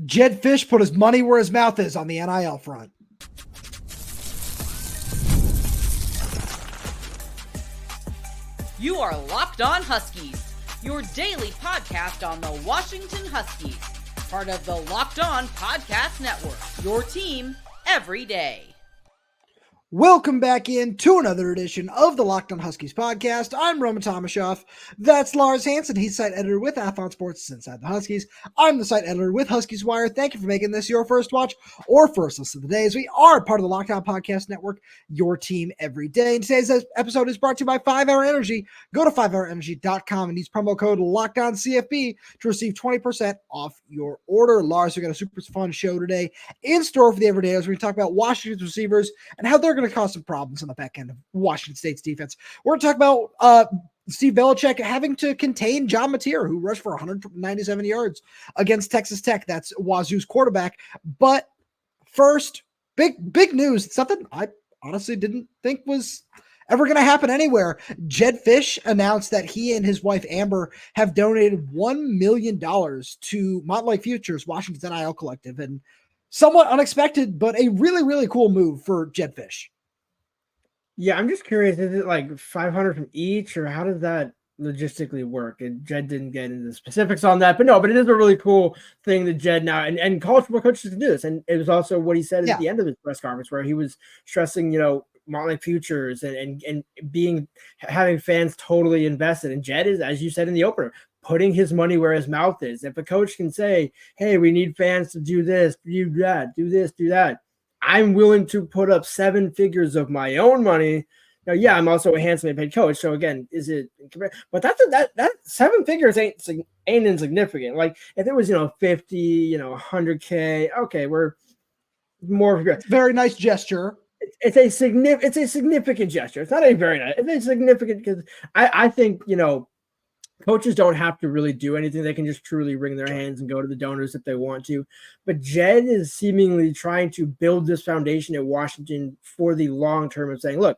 Jedd Fisch put his money where his mouth is on the NIL front. You are Locked On Huskies, your daily podcast on the Washington Huskies, part of the Locked On Podcast Network, your team every day. Welcome back in to another edition of the Locked On Huskies podcast. I'm Roman Tomashoff. That's Lars Hanson. He's site editor with Athlon Sports Inside the Huskies. I'm the site editor with Huskies Wire. Thank you for making this your first watch or first listen of the day, as we are part of the Locked On Podcast Network, your team every day. And today's episode is brought to you by 5 Hour Energy. Go to 5hourenergy.com and use promo code LOCKEDONCFB to receive 20% off your order. Lars, we got a super fun show today in store for the everydayers. We're going to talk about Washington's receivers and how they're going to cause some problems on the back end of Washington State's defense. We're going to talk about Steve Belichick having to contain John Mateer, who rushed for 197 yards against Texas Tech. That's Wazoo's quarterback. But first, big news, something I honestly didn't think was ever going to happen anywhere. Jedd Fisch announced that he and his wife Amber have donated $1 million to Motley Future's Washington's NIL collective, and somewhat unexpected, but a really, really cool move for Jedd Fisch. Yeah, I'm just curious, is it like 500 from each, or how does that logistically work? And Jedd didn't get into the specifics on that, but it is a really cool thing that Jedd now, and college football coaches can do this. And it was also what he said at the end of his press conference, where he was stressing, Motley Futures and having fans totally invested. And Jedd is, as you said in the opener, putting his money where his mouth is. If a coach can say, hey, we need fans to do this, do that, do this, do that, I'm willing to put up 7 figures of my own money. Now, yeah, I'm also a handsomely paid coach. So again, is it? But that 7 figures ain't insignificant. Like if it was 50, 100K, okay, we're more. Very nice gesture. It's a significant gesture. It's not a very nice. It's a significant, because I think coaches don't have to really do anything. They can just truly wring their hands and go to the donors if they want to. But Jedd is seemingly trying to build this foundation at Washington for the long term of saying, look,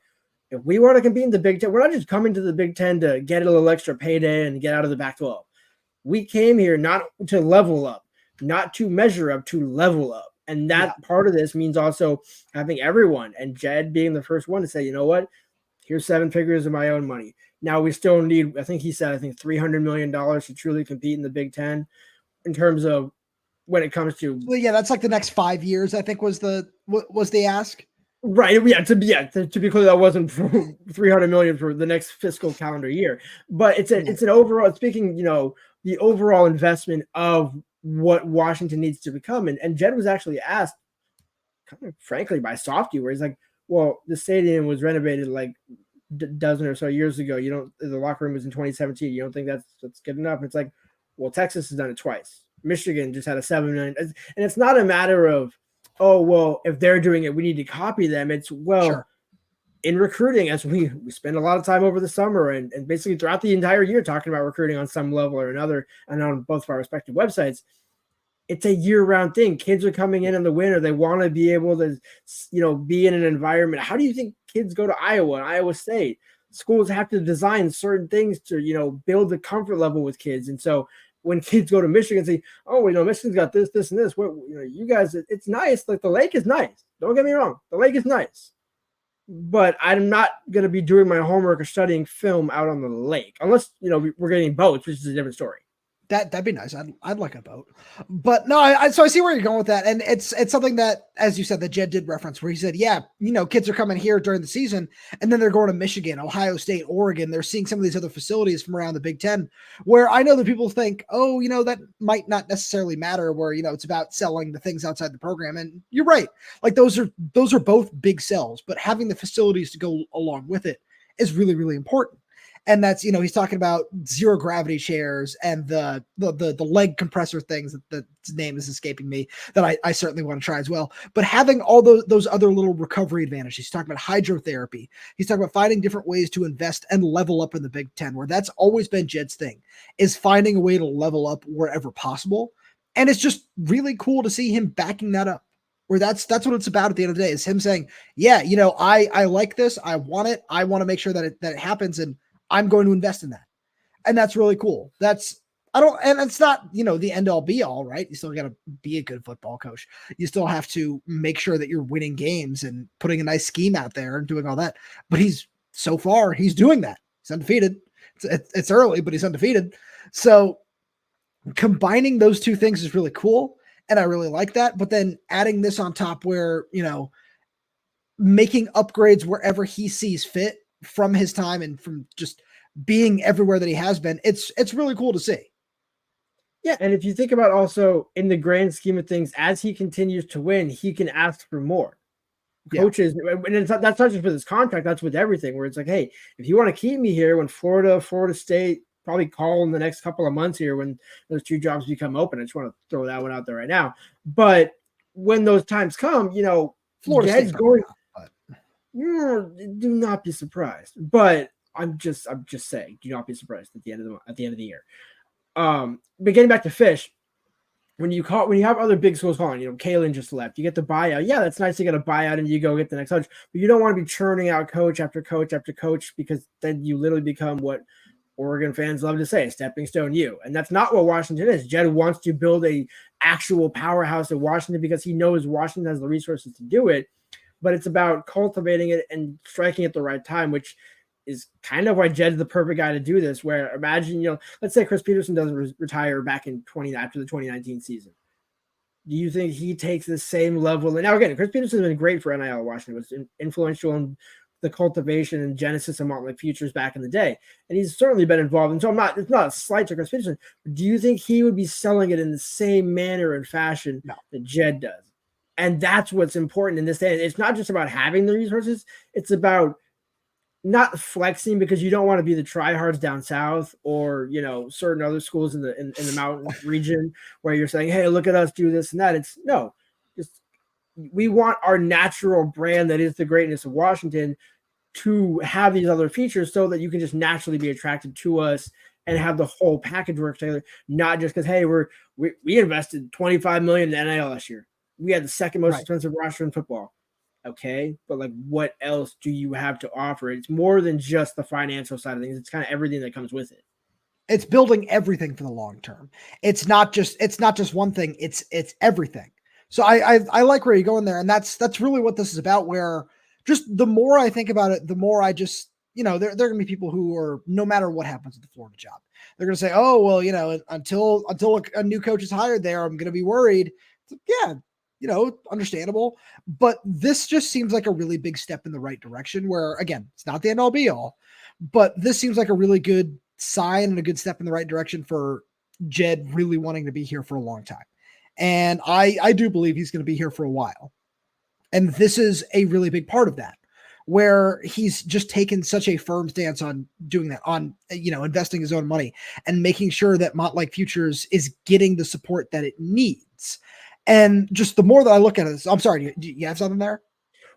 if we want to compete in the Big Ten, we're not just coming to the Big Ten to get a little extra payday and get out of the Pac-12. We came here not to level up, not to measure up, to level up. And that part of this means also having everyone, and Jedd being the first one to say, you know what, here's 7 figures of my own money. Now we still need, I think $300 million to truly compete in the Big Ten in terms of when it comes to. Well, yeah, that's like the next 5 years, I think was the ask. Right. Yeah. To be clear, that wasn't for $300 million for the next fiscal calendar year, but it's an overall, speaking, the overall investment of what Washington needs to become. And Jedd was actually asked, kind of frankly, by Softy, where he's like, well, the stadium was renovated like dozen or so years ago. The locker room was in 2017. You don't think that's good enough? It's like, well, Texas has done it twice. Michigan just had a 7 million, and it's not a matter of, oh, well, if they're doing it, we need to copy them. It's, well, sure. In recruiting, as we spend a lot of time over the summer and basically throughout the entire year talking about recruiting on some level or another, and on both of our respective websites, it's a year-round thing. Kids are coming in the winter. They want to be able to, be in an environment. How do you think kids go to Iowa and Iowa State? Schools have to design certain things to, build the comfort level with kids. And so when kids go to Michigan and say, oh, Michigan's got this, this, and this, you guys, it's nice. Like, the lake is nice. Don't get me wrong. The lake is nice. But I'm not going to be doing my homework or studying film out on the lake, unless, we're getting boats, which is a different story. That'd be nice. I'd like a boat, but no. So I see where you're going with that, and it's something that, as you said, that Jedd did reference, where he said, yeah, kids are coming here during the season, and then they're going to Michigan, Ohio State, Oregon. They're seeing some of these other facilities from around the Big Ten, where I know that people think, oh, that might not necessarily matter, where it's about selling the things outside the program, and you're right. Like those are both big sells, but having the facilities to go along with it is really, really important. And that's, he's talking about zero gravity chairs and the leg compressor things that the name is escaping me, that I certainly want to try as well. But having all those other little recovery advantages. He's talking about hydrotherapy. He's talking about finding different ways to invest and level up in the Big Ten, where that's always been Jedd's thing, is finding a way to level up wherever possible. And it's just really cool to see him backing that up. Where that's what it's about at the end of the day, is him saying, yeah, I like this. I want it. I want to make sure that it happens. And I'm going to invest in that. And that's really cool. That's and it's not, the end all be all, right? You still got to be a good football coach. You still have to make sure that you're winning games and putting a nice scheme out there and doing all that. But so far, he's doing that. He's undefeated. It's early, but he's undefeated. So combining those two things is really cool. And I really like that. But then adding this on top where, making upgrades wherever he sees fit from his time and from just being everywhere that he has been, it's really cool to see. Yeah, and if you think about also in the grand scheme of things, as he continues to win, he can ask for more. Coaches, and that's not just with his contract, that's with everything, where it's like, hey, if you want to keep me here when Florida State probably call in the next couple of months here when those two jobs become open. I just want to throw that one out there right now. But when those times come, Florida State's going. Do not be surprised. But I'm just saying, do not be surprised at the end of the year. But getting back to Fisch, when you have other big schools calling, Kalen just left, you get the buyout. Yeah, that's nice to get a buyout and you go get the next coach, but you don't want to be churning out coach after coach after coach, because then you literally become what Oregon fans love to say, a stepping stone U. And that's not what Washington is. Jedd wants to build a actual powerhouse at Washington because he knows Washington has the resources to do it, but it's about cultivating it and striking at the right time, which is kind of why Jedd's the perfect guy to do this. Where imagine, let's say Chris Peterson doesn't retire back in after the 2019 season. Do you think he takes the same level? And now again, Chris Peterson has been great for NIL at Washington. Was influential in the cultivation and genesis of Mountain Lake Futures back in the day, and he's certainly been involved. And so it's not a slight to Chris Peterson. But do you think he would be selling it in the same manner and fashion that Jedd does? And that's what's important in this day. It's not just about having the resources; it's about not flexing, because you don't want to be the tryhards down south or certain other schools in the mountain region where you're saying, hey, look at us do this and that. It's no, just we want our natural brand that is the greatness of Washington to have these other features so that you can just naturally be attracted to us and have the whole package work together, not just because, hey, we invested $25 million in NIL last year. We had the second most expensive roster in football. Okay, but what else do you have to offer? It's more than just the financial side of things. It's kind of everything that comes with it. It's building everything for the long term. It's not just one thing. It's everything. So I like where you're going there, and that's really what this is about. Where just the more I think about it, the more I just there are going to be people who are, no matter what happens with the Florida job, they're going to say, oh well, until a new coach is hired there, I'm going to be worried. Yeah. Understandable, but this just seems like a really big step in the right direction where, again, it's not the end all be all, but this seems like a really good sign and a good step in the right direction for Jedd really wanting to be here for a long time. And I do believe he's going to be here for a while. And this is a really big part of that, where he's just taken such a firm stance on doing that, on, investing his own money and making sure that Montlake Futures is getting the support that it needs. And just the more that I look at it, I'm sorry, do you have something there?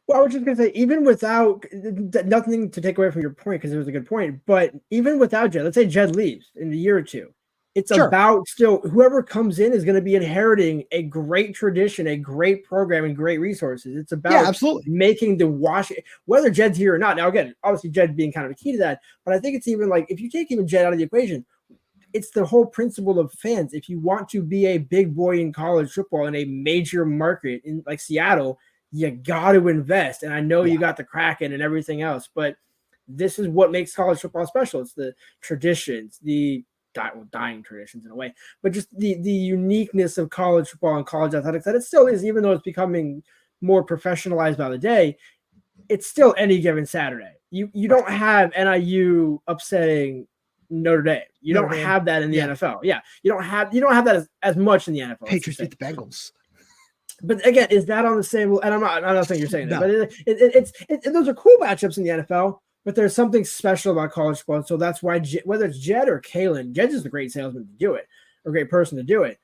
Well, I was just going to say, even without, nothing to take away from your point, because it was a good point, but even without Jedd, let's say Jedd leaves in a year or two, it's about still, whoever comes in is going to be inheriting a great tradition, a great program, and great resources. It's about absolutely making the whether Jedd's here or not. Now, again, obviously Jedd being kind of a key to that, but I think it's even if you take even Jedd out of the equation, it's the whole principle of fans. If you want to be a big boy in college football in a major market in Seattle, you got to invest. And I know you got the Kraken and everything else, but this is what makes college football special. It's the traditions, the dying traditions in a way, but just the uniqueness of college football and college athletics that it still is, even though it's becoming more professionalized by the day. It's still any given Saturday. You don't have NIU upsetting Notre Dame. You don't have that in the NFL. Yeah, you don't have that as much in the NFL. Patriots beat the Bengals. But again, is that on the same? And I'm not saying you're saying that, but it's those are cool matchups in the NFL. But there's something special about college football, so that's why whether it's Jedd or Kalen, Jedd is a great salesman to do it, or a great person to do it.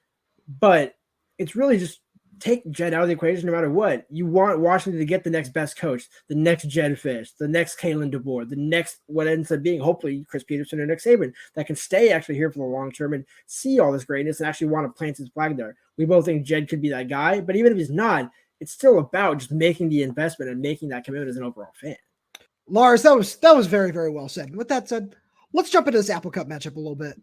But it's really just take Jedd out of the equation no matter what. You want Washington to get the next best coach, the next Jedd Fisch, the next Kalen DeBoer, the next what ends up being hopefully Chris Peterson or Nick Saban that can stay actually here for the long term and see all this greatness and actually want to plant his flag there. We both think Jedd could be that guy, but even if he's not, it's still about just making the investment and making that commitment as an overall fan. Lars, that was very, very well said. And with that said, let's jump into this Apple Cup matchup a little bit.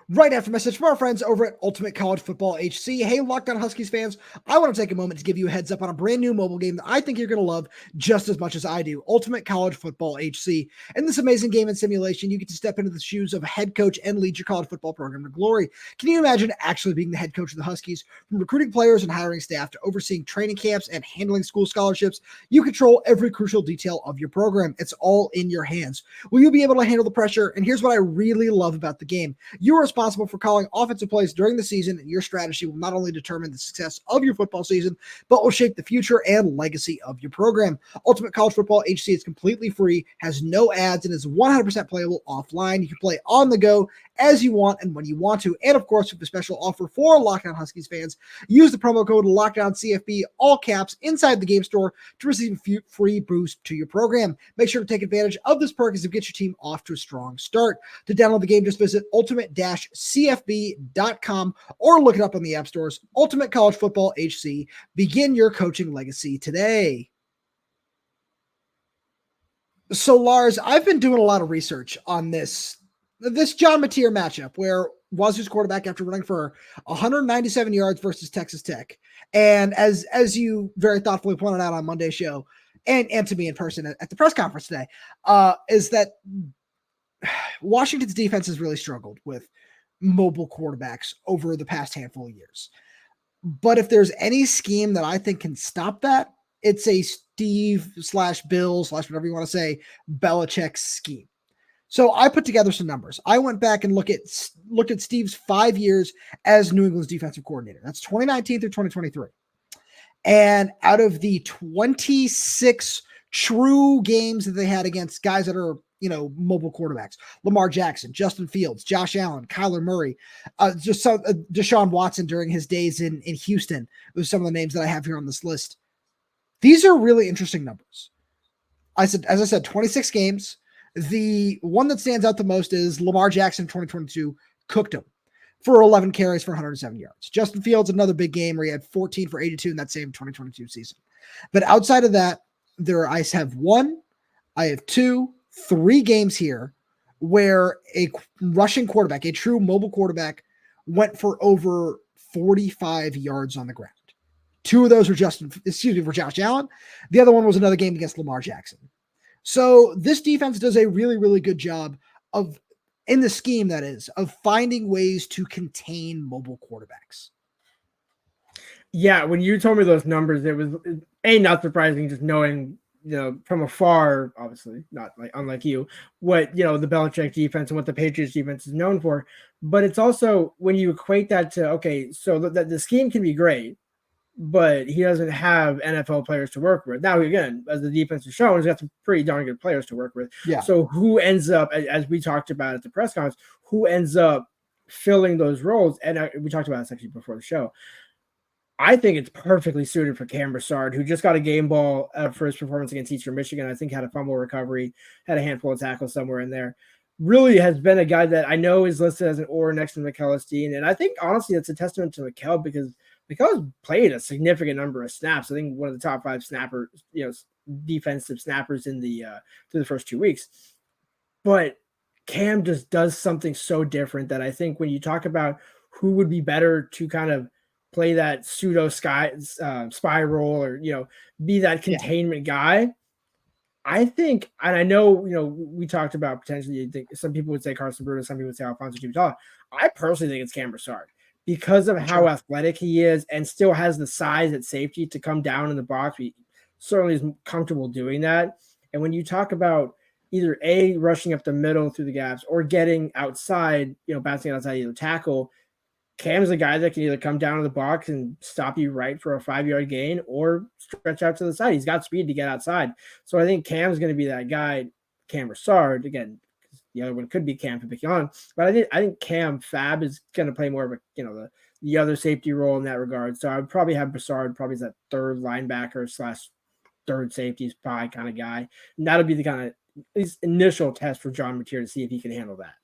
right after a message from our friends over at Ultimate College Football HC. Hey, Locked On Huskies fans, I want to take a moment to give you a heads up on a brand new mobile game that I think you're going to love just as much as I do, Ultimate College Football HC. In this amazing game and simulation, you get to step into the shoes of a head coach and lead your college football program to glory. Can you imagine actually being the head coach of the Huskies? From recruiting players and hiring staff to overseeing training camps and handling school scholarships, you control every crucial detail of your program. It's all in your hands. Will you be able to handle the pressure? And here's what I really love about the game. You are responsible for calling offensive plays during the season, and your strategy will not only determine the success of your football season, but will shape the future and legacy of your program. Ultimate College Football HC is completely free, has no ads, and is 100% playable offline. You can play on the go as you want and when you want to. And of course, with the special offer for Locked On Huskies fans, use the promo code LOCKDOWNCFB, all caps, inside the game store to receive a free boost to your program. Make sure to take advantage of this perk as to get your team off to a strong start. To download the game, just visit ultimate-cfb.com or look it up on the app stores. Ultimate College Football HC. Begin your coaching legacy today. So, Lars, I've been doing a lot of research on this John Mateer matchup where Wazoo's quarterback, after running for 197 yards versus Texas Tech, and as you very thoughtfully pointed out on Monday's show, and to me in person at the press conference today, is that Washington's defense has really struggled with mobile quarterbacks over the past handful of years. But if there's any scheme that I think can stop that, it's a Steve/Bill/whatever you want to say, Belichick scheme. So I put together some numbers. I went back and looked at Steve's 5 years as New England's defensive coordinator. That's 2019 through 2023. And out of the 26 true games that they had against guys that are, mobile quarterbacks, Lamar Jackson, Justin Fields, Josh Allen, Kyler Murray, Deshaun Watson during his days in Houston, those are some of the names that I have here on this list. These are really interesting numbers. As I said, 26 games. The one that stands out the most is Lamar Jackson 2022 cooked him for 11 carries for 107 yards. Justin Fields, another big game where he had 14 for 82 in that same 2022 season. But outside of that, I have 3 games here where a rushing quarterback, a true mobile quarterback, went for over 45 yards on the ground. 2 of those were for Josh Allen. The other one was another game against Lamar Jackson. So this defense does a really, really good job in the scheme, that is, of finding ways to contain mobile quarterbacks. Yeah, when you told me those numbers, it was not surprising, just knowing, from afar, obviously, not unlike you, what, the Belichick defense and what the Patriots defense is known for. But it's also when you equate that to, okay, so the scheme can be great, but he doesn't have NFL players to work with. Now, again, as the defense has shown, he's got some pretty darn good players to work with. Yeah. So who ends up, as we talked about at the press conference, who ends up filling those roles? And we talked about this actually before the show. I think it's perfectly suited for Cam Broussard, who just got a game ball for his performance against Eastern Michigan. I think had a fumble recovery, had a handful of tackles somewhere in there. Really has been a guy that I know is listed as an or next to McKellisteen. And I think, honestly, it's a testament to Mikkel because Mikkel's played a significant number of snaps. I think one of the top 5 snappers, defensive snappers in through the first 2 weeks. But Cam just does something so different that I think when you talk about who would be better to kind of play that pseudo spy role or, be that containment guy, I think, and I know, we talked about potentially, I think some people would say Carson Bruno, some people would say Alfonso Giudice. I personally think it's Cam Broussard, because of how athletic he is and still has the size at safety to come down in the box. He certainly is comfortable doing that. And when you talk about either A, rushing up the middle through the gaps or getting outside, bouncing outside either tackle, Cam's a guy that can either come down to the box and stop you right for a 5-yard gain or stretch out to the side. He's got speed to get outside. So I think Cam's going to be that guy, Cam Broussard, again, the other one could be Cam Pipion, but I think Cam Fab is going to play more of a, the other safety role in that regard. So I would probably have Broussard probably as that third linebacker / third safety kind of guy. And that'll be the kind of initial test for John Mateer to see if he can handle that.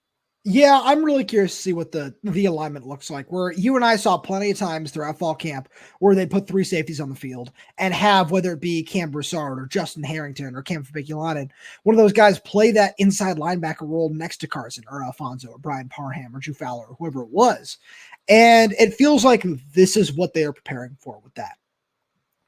Yeah, I'm really curious to see what the alignment looks like. Where you and I saw plenty of times throughout fall camp where they put three safeties on the field and have, whether it be Cam Broussard or Justin Harrington or Cam Fabiculanen, one of those guys play that inside linebacker role next to Carson or Alfonso or Brian Parham or Drew Fowler or whoever it was. And it feels like this is what they are preparing for with that,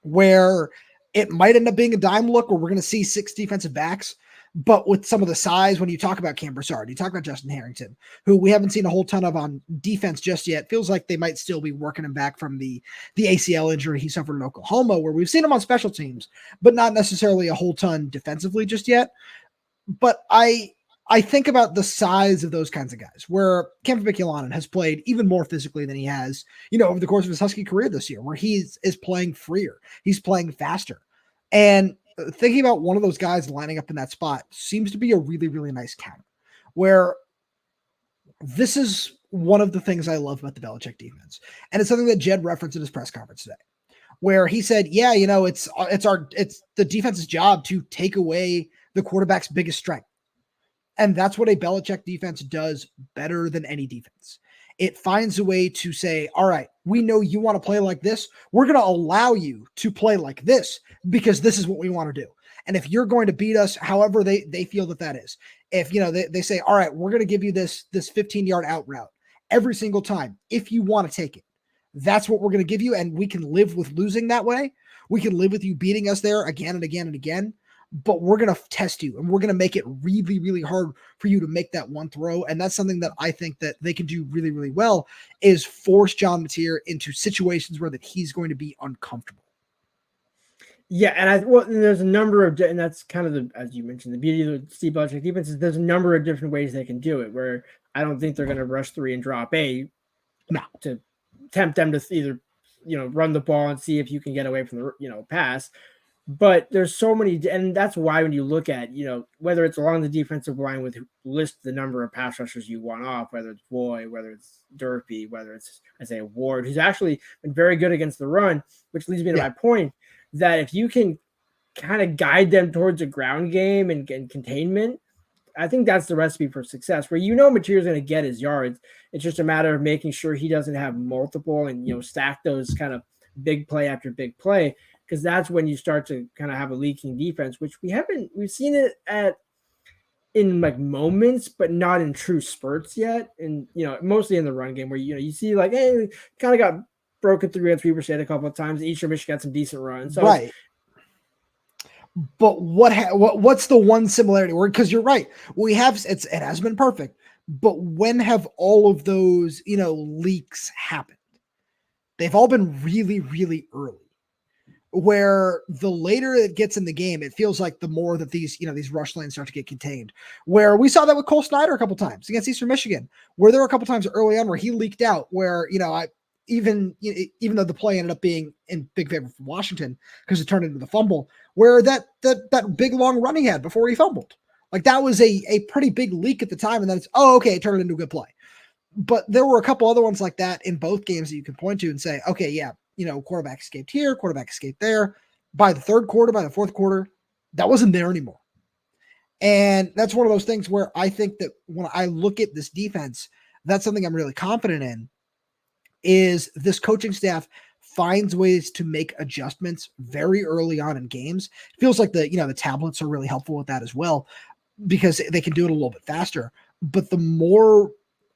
where it might end up being a dime look where we're going to see six defensive backs, but with some of the size, when you talk about Cam Broussard, you talk about Justin Harrington, who we haven't seen a whole ton of on defense just yet. Feels like they might still be working him back from the ACL injury he suffered in Oklahoma, where we've seen him on special teams, but not necessarily a whole ton defensively just yet. But I think about the size of those kinds of guys, where Cam Fabiculanen has played even more physically than he has, over the course of his Husky career this year, where he is playing freer, he's playing faster, and thinking about one of those guys lining up in that spot seems to be a really, really nice counter. Where this is one of the things I love about the Belichick defense, and it's something that Jedd referenced in his press conference today, where he said, "Yeah, it's the defense's job to take away the quarterback's biggest strength." And that's what a Belichick defense does better than any defense. It finds a way to say, all right, we know you want to play like this. We're going to allow you to play like this because this is what we want to do. And if you're going to beat us, however they feel that is, if, they say, all right, we're going to give you this 15-yard out route every single time. If you want to take it, that's what we're going to give you. And we can live with losing that way. We can live with you beating us there again and again and again. But we're going to test you and we're going to make it really, really hard for you to make that one throw. And that's something that I think that they can do really, really well, is force John Mateer into situations where that he's going to be uncomfortable. Yeah, and there's a number of, and that's kind of as you mentioned, the beauty of the Steve Belichick defense is there's a number of different ways they can do it, where I don't think they're going to rush three and drop A to tempt them to either, run the ball and see if you can get away from the, pass. But there's so many, and that's why when you look at, whether it's along the defensive line with list the number of pass rushers you want off, whether it's Boy, whether it's Durfee, whether it's Isaiah Ward, who's actually been very good against the run, which leads me to my point that if you can kind of guide them towards a ground game and containment, I think that's the recipe for success, where Mateer's going to get his yards. It's just a matter of making sure he doesn't have multiple and, stack those kind of big play after big play, because that's when you start to kind of have a leaking defense, which we've seen it in like moments, but not in true spurts yet. And, mostly in the run game where, you see like, hey, kind of got broken through against Weber State a couple of times. Eastern Michigan got some decent runs. So right. But what's the one similarity? Because you're right. It has been perfect, but when have all of those, leaks happened? They've all been really, really early, where the later it gets in the game, it feels like the more that these rush lanes start to get contained, where we saw that with Cole Snyder a couple times against Eastern Michigan, where there were a couple times early on where he leaked out, where, even though the play ended up being in big favor for Washington because it turned into the fumble, where that big long run he had before he fumbled, like that was a pretty big leak at the time. And then it turned into a good play. But there were a couple other ones like that in both games that you can point to and say, okay, yeah, quarterback escaped here, quarterback escaped there. By the third quarter, by the fourth quarter, that wasn't there anymore. And that's one of those things where I think that when I look at this defense, that's something I'm really confident in, is this coaching staff finds ways to make adjustments very early on in games. It feels like the tablets are really helpful with that as well, because they can do it a little bit faster. But the more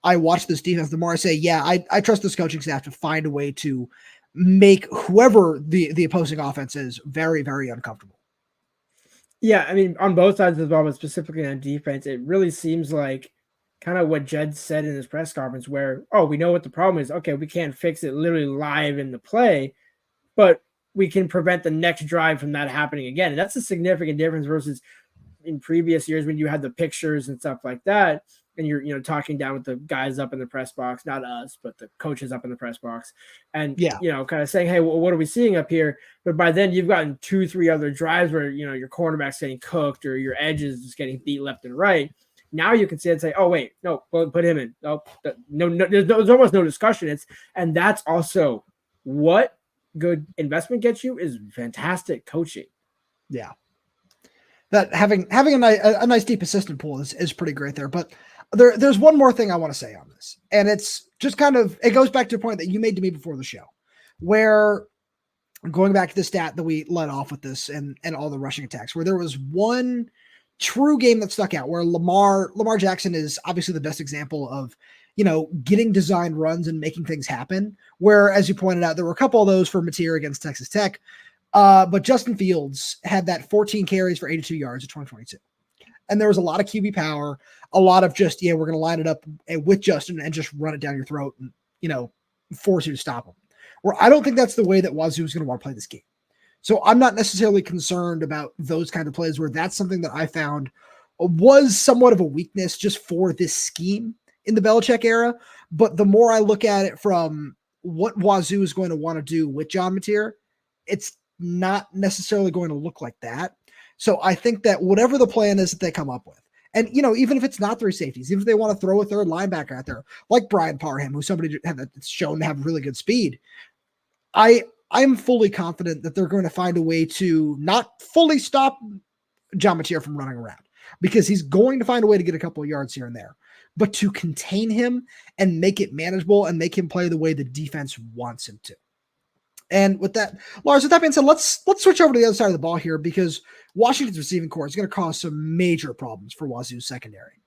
I watch this defense, the more I say, yeah, I trust this coaching staff to find a way to make whoever the opposing offense is very, very uncomfortable. Yeah, I mean, on both sides of the ball, but specifically on defense, it really seems like kind of what Jedd said in his press conference, where, we know what the problem is. Okay, we can't fix it literally live in the play, but we can prevent the next drive from that happening again. And that's a significant difference versus in previous years when you had the pictures and stuff like that, and you're talking down with the guys up in the press box, not us, but the coaches up in the press box, and kind of saying, hey, well, what are we seeing up here? But by then you've gotten 2-3 other drives where your cornerback's getting cooked or your edges just getting beat left and right. Now you can see it and say, oh wait, no, put him in. No, there's almost no discussion. And that's also what good investment gets you, is fantastic coaching. Yeah. That having a nice deep assistant pool is pretty great there. But There's one more thing I want to say on this, and it's just it goes back to a point that you made to me before the show, where going back to the stat that we led off with this and all the rushing attacks, where there was one true game that stuck out where Lamar Jackson is obviously the best example of, getting designed runs and making things happen. Where, as you pointed out, there were a couple of those for Mateer against Texas Tech. But Justin Fields had that 14 carries for 82 yards in 2022. And there was a lot of QB power, a lot of just, we're going to line it up with Justin and just run it down your throat and, force you to stop him. Where I don't think that's the way that Wazoo is going to want to play this game. So I'm not necessarily concerned about those kind of plays where that's something that I found was somewhat of a weakness just for this scheme in the Belichick era. But the more I look at it from what Wazoo is going to want to do with John Mateer, it's not necessarily going to look like that. So I think that whatever the plan is that they come up with, and, even if it's not three safeties, even if they want to throw a third linebacker out there, like Brian Parham, who's somebody that's shown to have really good speed, I'm fully confident that they're going to find a way to not fully stop John Mateer from running around, because he's going to find a way to get a couple of yards here and there, but to contain him and make it manageable and make him play the way the defense wants him to. And with that, Lars, with that being said, let's switch over to the other side of the ball here, because Washington's receiving corps is going to cause some major problems for Wazoo's secondary,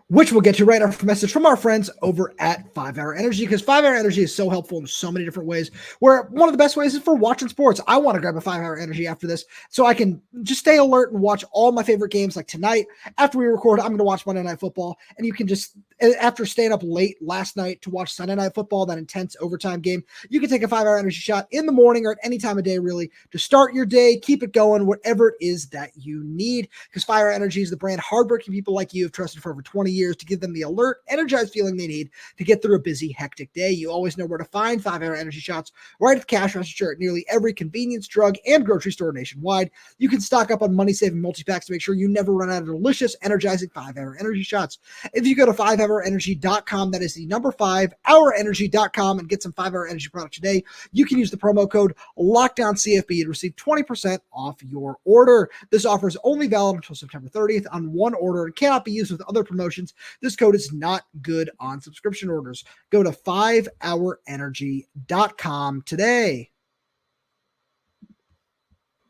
which we'll get to right after a message from our friends over at 5 Hour Energy, because 5 Hour Energy is so helpful in so many different ways, where one of the best ways is for watching sports. I want to grab a 5 Hour Energy after this so I can just stay alert and watch all my favorite games. Like tonight, after we record, I'm going to watch Monday Night Football, and you can just, after staying up late last night to watch Sunday Night Football, that intense overtime game, you can take a 5 Hour Energy shot in the morning or at any time of day, really, to start your day, keep it going, whatever it is that you need, because 5 Hour Energy is the brand hardworking people like you have trusted for over 20 years to give them the alert, energized feeling they need to get through a busy, hectic day. You always know where to find 5 Hour Energy shots right at the cash register at nearly every convenience, drug, and grocery store nationwide. You can stock up on money-saving multi-packs to make sure you never run out of delicious, energizing 5 Hour Energy shots. If you go to 5hourenergy.com, that is the number 5hourenergy.com, and get some 5 Hour Energy product today, you can use the promo code LOCKDOWNCFB to receive 20% off your order. This offer is only valid until September 30th on one order and cannot be used with other promotions. This code is not good on subscription orders. Go to 5hourenergy.com today.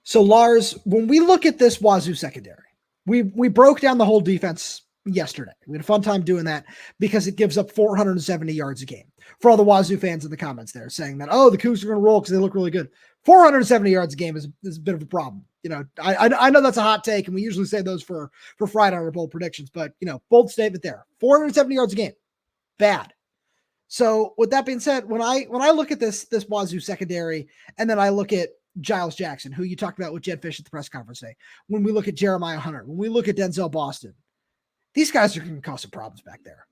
So, Lars, when we look at this Wazoo secondary, we broke down the whole defense yesterday. We had a fun time doing that because it gives up 470 yards a game. For all the Wazoo fans in the comments there saying that, the Cougs are going to roll because they look really good. 470 yards a game is a bit of a problem. I know that's a hot take, and we usually say those for Friday on our bold predictions, but, bold statement there. 470 yards a game. Bad. So with that being said, when I look at this Wazoo secondary, and then I look at Giles Jackson, who you talked about with Jedd Fisch at the press conference today, when we look at Jeremiah Hunter, when we look at Denzel Boston, these guys are going to cause some problems back there.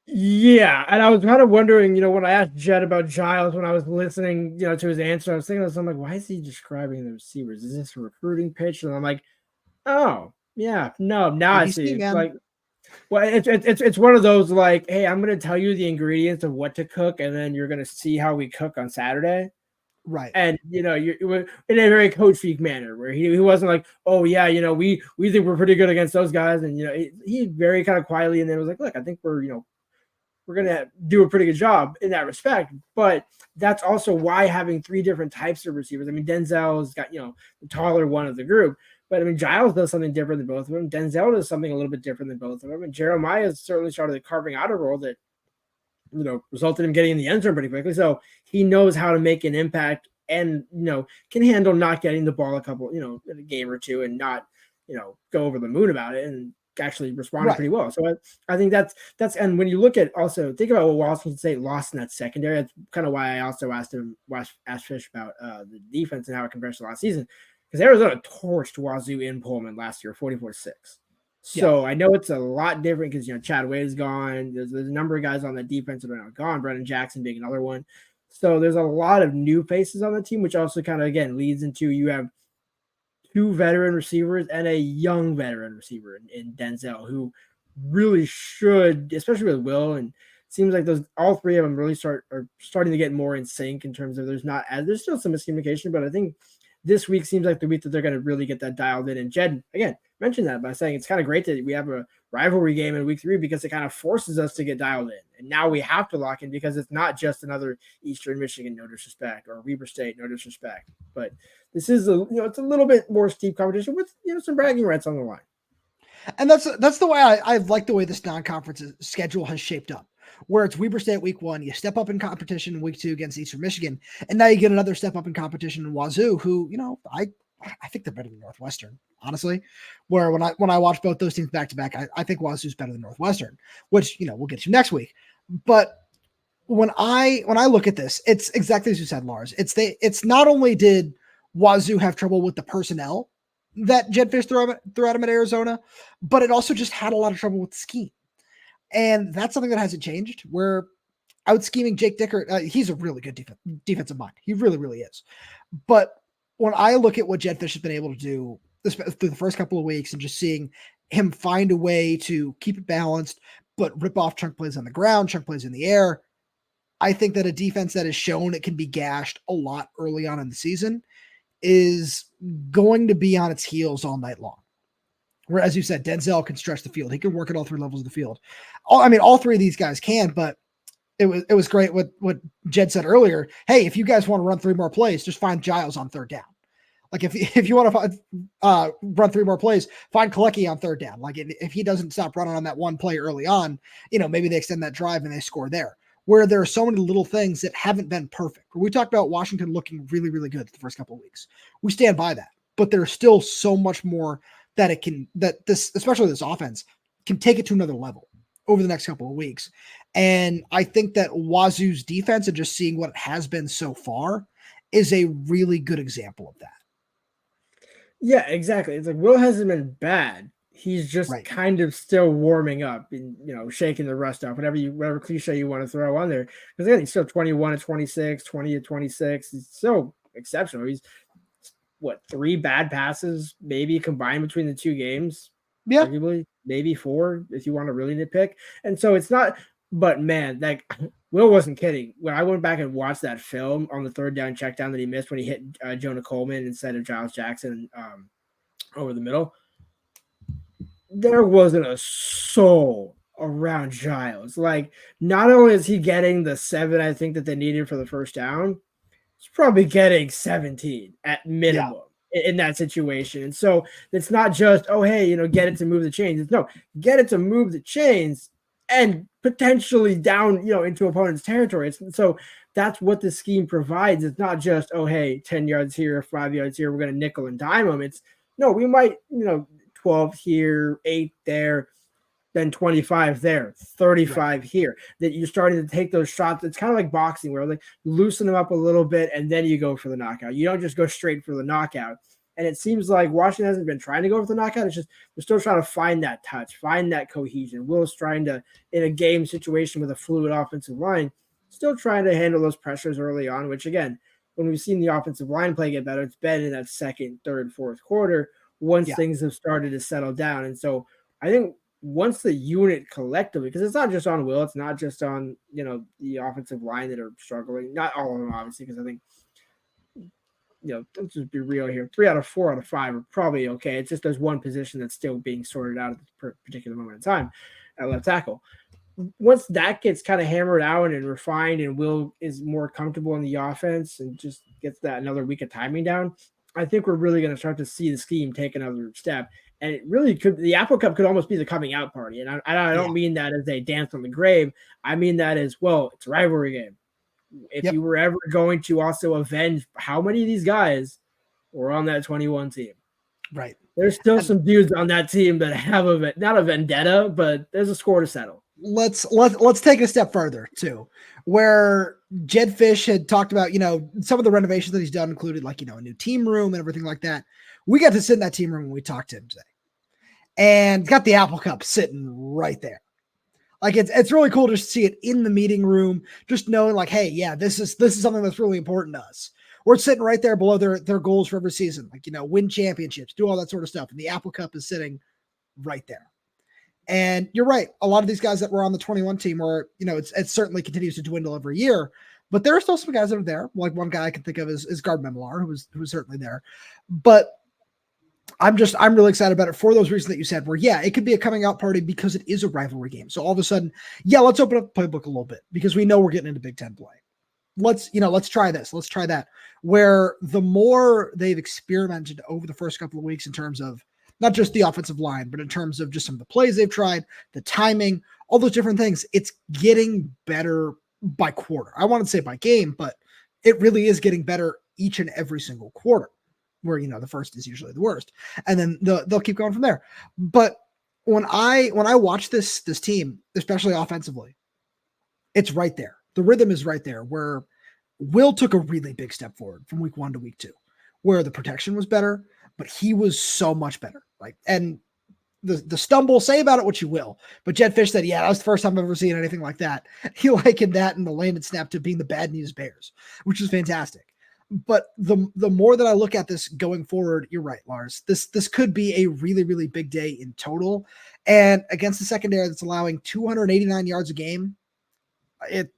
Yeah, and I was kind of wondering, when I asked Jedd about Giles, when I was listening, to his answer, I was thinking, I'm like, why is he describing the receivers? Is this a recruiting pitch? And I'm like, oh, yeah, no, now I see. It's like, well, it's one of those like, hey, I'm going to tell you the ingredients of what to cook, and then you're going to see how we cook on Saturday. Right. And, you're in a very coach speak manner where he wasn't like, oh, yeah, we think we're pretty good against those guys. And, he very kind of quietly, and then was like, look, I think we're going to do a pretty good job in that respect. But that's also why having three different types of receivers. I mean, Denzel's got, the taller one of the group. But, I mean, Giles does something different than both of them. Denzel does something a little bit different than both of them. And Jeremiah certainly started carving out a role that, resulted in him getting in the end zone pretty quickly. So he knows how to make an impact and, can handle not getting the ball a couple, in a game or two and not, go over the moon about it and actually responded pretty well. So I think that's, and when you look at also think about what Washington State lost in that secondary, that's kind of why I also asked Fisch about the defense and how it compares to last season, because Arizona torched Wazoo in Pullman last year, 44-6. So I know it's a lot different because, Chad Wade is gone. There's a number of guys on the defense that are now gone, Brennan Jackson being another one. So there's a lot of new faces on the team, which also kind of, again, leads into you have two veteran receivers and a young veteran receiver in Denzel, who really should, especially with Will, and it seems like all three of them really are starting to get more in sync in terms of there's still some miscommunication, but I think this week seems like the week that they're going to really get that dialed in. And Jedd, again, mentioned that by saying it's kind of great that we have a rivalry game in week 3 because it kind of forces us to get dialed in. And now we have to lock in because it's not just another Eastern Michigan, no disrespect, or Weber State, no disrespect. But this is it's a little bit more steep competition with some bragging rights on the line. And that's the way I like the way this non-conference schedule has shaped up, where it's Weber State week 1, you step up in competition in week 2 against Eastern Michigan, and now you get another step up in competition in Wazoo, who I think they're better than Northwestern, honestly. Where when I watch both those teams back to back, I think Wazoo's better than Northwestern, which we'll get to next week. But when I look at this, it's exactly as you said, Lars. It's not only did Wazoo have trouble with the personnel that Jedd Fisch threw at him at Arizona, but it also just had a lot of trouble with the scheme. And that's something that hasn't changed, where out scheming Jake Dicker, he's a really good defensive mind. He really, really is. But when I look at what Jedd Fisch has been able to do through the first couple of weeks and just seeing him find a way to keep it balanced, but rip off chunk plays on the ground, chunk plays in the air, I think that a defense that has shown it can be gashed a lot early on in the season is going to be on its heels all night long. Where, as you said, Denzel can stretch the field. He can work at all 3 levels of the field. All 3 of these guys can, but it was great what Jedd said earlier. Hey, if you guys want to run 3 more plays, just find Giles on 3rd down. Like if you want to run 3 more plays, find Kalecki on 3rd down. Like if he doesn't stop running on that one play early on, maybe they extend that drive and they score there. Where there are so many little things that haven't been perfect. We talked about Washington looking really, really good the first couple of weeks. We stand by that, but there's still so much more that especially this offense can take it to another level over the next couple of weeks. And I think that Wazoo's defense and just seeing what it has been so far is a really good example of that. Yeah, exactly. It's like Will hasn't been bad. He's just kind of still warming up and, shaking the rust off, whatever cliche you want to throw on there. Because again, he's still 21-26, 20-26. He's so exceptional. He's 3 bad passes, maybe combined between the 2 games. Yeah. Arguably, maybe 4 if you want to really nitpick. And so it's not, but man, Will wasn't kidding. When I went back and watched that film on the 3rd down check down that he missed when he hit Jonah Coleman instead of Giles Jackson over the middle, there wasn't a soul around Giles. Like, not only is he getting the 7, I think, that they needed for the first down, he's probably getting 17 at minimum in that situation. And so it's not just, get it to move the chains. It's no, get it to move the chains and potentially down, into opponent's territory. So that's what the scheme provides. It's not just, 10 yards here, 5 yards here, we're going to nickel and dime them. It's, no, we might, 12 here, 8 there, then 25 there, 35 here. That you're starting to take those shots. It's kind of like boxing where you loosen them up a little bit and then you go for the knockout. You don't just go straight for the knockout. And it seems like Washington hasn't been trying to go for the knockout. It's just they're still trying to find that touch, find that cohesion. Will's trying to, in a game situation with a fluid offensive line, still trying to handle those pressures early on, which again, when we've seen the offensive line play get better, it's been in that 2nd, 3rd, 4th quarter once things have started to settle down. And so I think once the unit collectively, because it's not just on Will, it's not just on, the offensive line that are struggling, not all of them, obviously, because I think, let's just be real here. 3 out of 4 out of 5 are probably okay. It's just there's one position that's still being sorted out at this particular moment in time at left tackle. Once that gets kind of hammered out and refined and Will is more comfortable in the offense and just gets that another week of timing down, I think we're really going to start to see the scheme take another step. And it really could, the Apple Cup could almost be the coming out party. And I don't mean that as a dance on the grave. I mean that as, it's a rivalry game. If you were ever going to also avenge how many of these guys were on that 21 team. Right. There's still some dudes on that team that have not a vendetta, but there's a score to settle. Let's take it a step further too, where Jedd Fisch had talked about, some of the renovations that he's done included a new team room and everything like that. We got to sit in that team room when we talked to him today and got the Apple Cup sitting right there. It's really cool to see it in the meeting room, just knowing hey, this is something that's really important to us. We're sitting right there below their goals for every season, win championships, do all that sort of stuff. And the Apple Cup is sitting right there. And you're right. A lot of these guys that were on the 21 team it certainly continues to dwindle every year, but there are still some guys that are there. Like one guy I can think of is Guard Memolar, who was certainly there. But I'm really excited about it for those reasons that you said, where, yeah, it could be a coming out party because it is a rivalry game. So all of a sudden, yeah, let's open up the playbook a little bit because we know we're getting into Big Ten play. Let's try this. Let's try that. Where the more they've experimented over the first couple of weeks in terms of not just the offensive line, but in terms of just some of the plays they've tried, the timing, all those different things, it's getting better by quarter. I want to say by game, but it really is getting better each and every single quarter, where, the first is usually the worst. And then they'll keep going from there. But when I watch this team, especially offensively, it's right there. The rhythm is right there, where Will took a really big step forward from week 1 to week 2, where the protection was better, but he was so much better. And the stumble, say about it what you will, but Jedd Fisch said, yeah, that was the first time I've ever seen anything like that. He likened that and the landed snap to being the bad news bears, which is fantastic. But the more that I look at this going forward, you're right, Lars. This could be a really, really big day in total. And against the secondary that's allowing 289 yards a game, it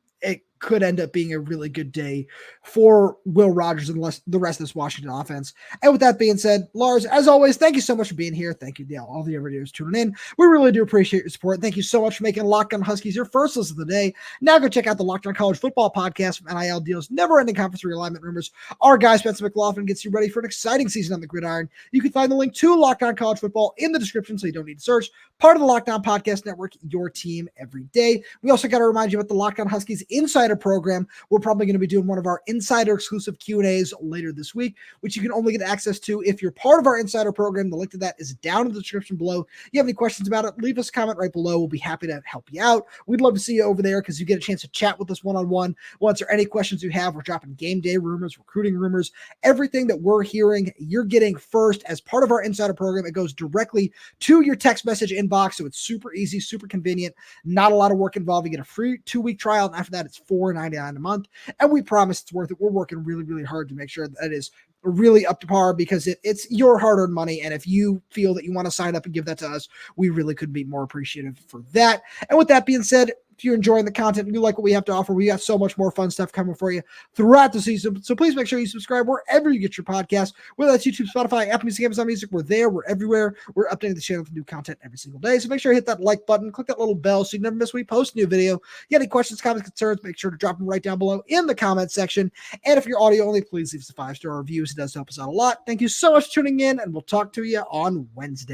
could end up being a really good day for Will Rogers and the rest of this Washington offense. And with that being said, Lars, as always, thank you so much for being here. Thank you to all the viewers tuning in. We really do appreciate your support. Thank you so much for making Locked On Huskies your first listen of the day. Now go check out the Locked On College Football podcast from NIL deals, never-ending conference realignment rumors. Our guy Spencer McLaughlin gets you ready for an exciting season on the gridiron. You can find the link to Locked On College Football in the description, so you don't need to search. Part of the Locked On Podcast Network, your team every day. We also got to remind you about the Locked On Huskies Insider Program. We're probably going to be doing one of our insider exclusive Q&As later this week, which you can only get access to if you're part of our insider program. The link to that is down in the description below. If you have any questions about it, leave us a comment right below. We'll be happy to help you out. We'd love to see you over there because you get a chance to chat with us one-on-one. We'll answer any questions you have. We're dropping game day rumors, recruiting rumors, everything that we're hearing, you're getting first as part of our insider program. It goes directly to your text message inbox, so it's super easy, super convenient, not a lot of work involved. You get a free 2-week trial, and after that, it's $4.99 a month. And we promise it's worth it. We're working really, really hard to make sure that it is really up to par because it's your hard-earned money. And if you feel that you want to sign up and give that to us, we really could be more appreciative for that. And with that being said, if you're enjoying the content and you like what we have to offer, we got so much more fun stuff coming for you throughout the season. So please make sure you subscribe wherever you get your podcast, whether that's YouTube, Spotify, Apple Music, Amazon Music. We're there. We're everywhere. We're updating the channel with new content every single day. So make sure you hit that like button, click that little bell so you never miss when we post a new video. You got any questions, comments, concerns, make sure to drop them right down below in the comments section. And if you're audio only, please leave us a 5-star review. It does help us out a lot. Thank you so much for tuning in, and we'll talk to you on Wednesday.